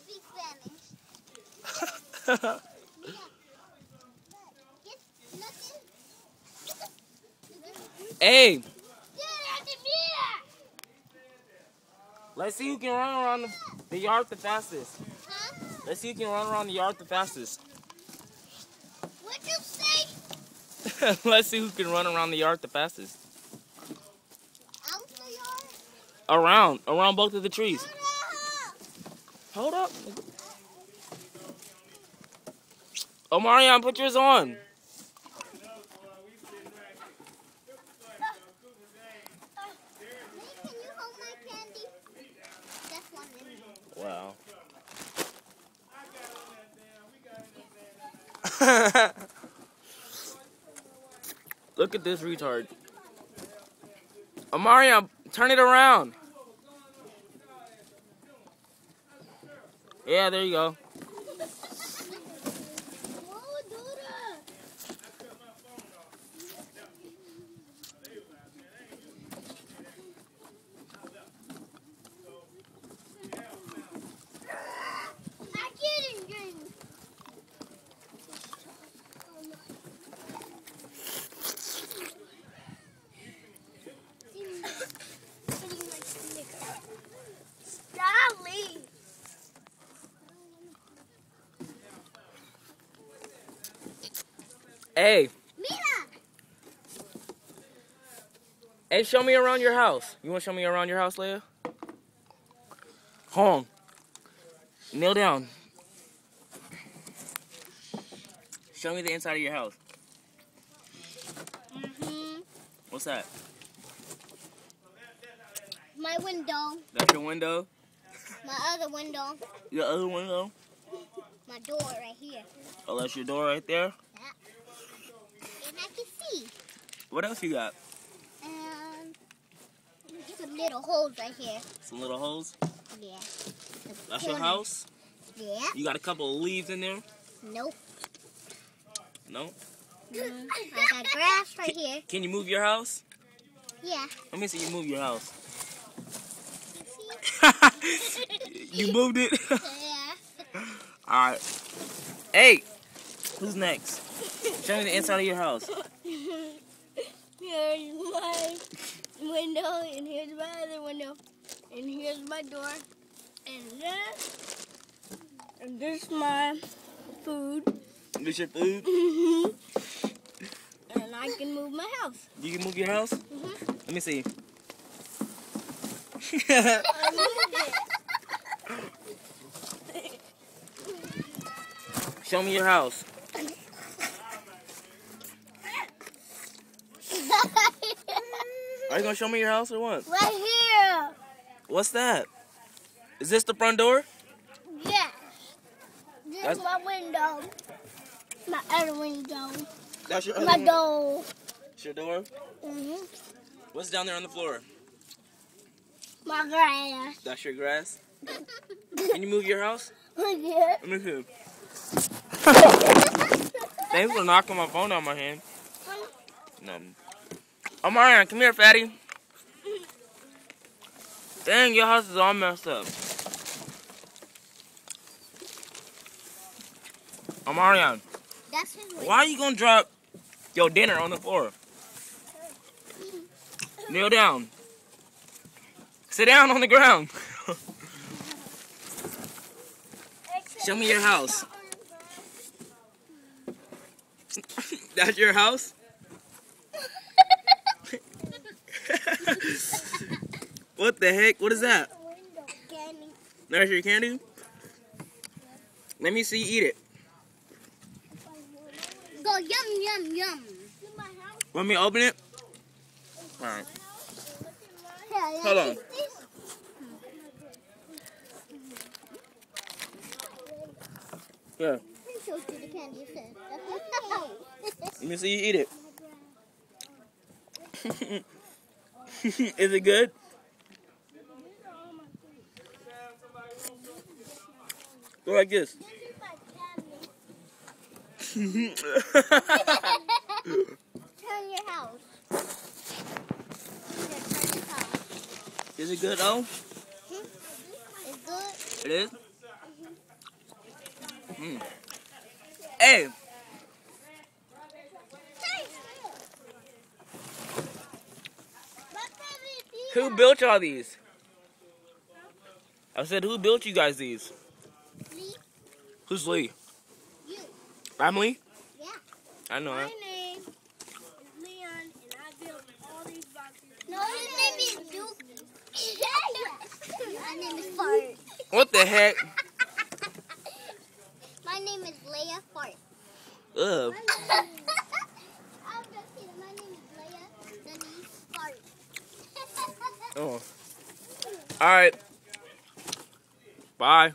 speak Spanish. Hey. Let's see who can run around the yard the fastest. Huh? Let's see who can run around the yard the fastest. What'd you say? Let's see who can run around the yard the fastest. Out the yard? Around both of the trees. Hold up. Oh, Marion, put yours on. Can you hold my candy? That's one in there. Wow. Look at this retard. Amarian, turn it around. Yeah, there you go. Hey. Mira. Hey, show me around your house. You want to show me around your house, Leia? Hold on. Kneel down. Show me the inside of your house. What's that? My window. That's your window? My other window. Your other window? My door right here. Oh, that's your door right there? Yeah. And I can see. What else you got? Some little holes right here. Some little holes? Yeah. That's your house? Yeah. You got a couple of leaves in there? Nope. No? I got grass right here. Can you move your house? Yeah. Let me see you move your house. See? You moved it? Yeah. Alright. Hey! Who's next? Show me the inside of your house. Here's my window, and here's my other window, and here's my door, and this is my food. This your food? And I can move my house. You can move your house? Let me see. I moved it. Show me your house. Are you gonna show me your house or what? Right here. What's that? Is this the front door? Yes. This That's- is my window. My other window. That's your My door. That's your door? What's down there on the floor? My grass. That's your grass? Can you move your house? Yeah. Let me see. Thanks for knocking my phone out of my hand. No. Oh, Marion, come here, fatty. Dang, your house is all messed up. Oh, Marion, That's his window. why are you gonna drop your dinner on the floor? Kneel down. Sit down on the ground. Show me your house. That's your house? What the heck? What is that? Candy. That's your candy? Let me see you eat it. Go yum, yum, yum. Want me to open it? Alright. Hold on. Here. Let me see you eat it. Is it good? Go like this. Turn your house. Is it good, oh? Who built y'all these? I said, who built you guys these? Lee. Who's Lee? You. I'm Lee? Yeah. I know My that. name is Leon, and I built all these boxes. No, his name is Duke. My name is Fart. What the heck? My name is Leia Fart. Ugh. I'm just kidding. My name is Leia Denise Fart. Oh. Alright. Bye.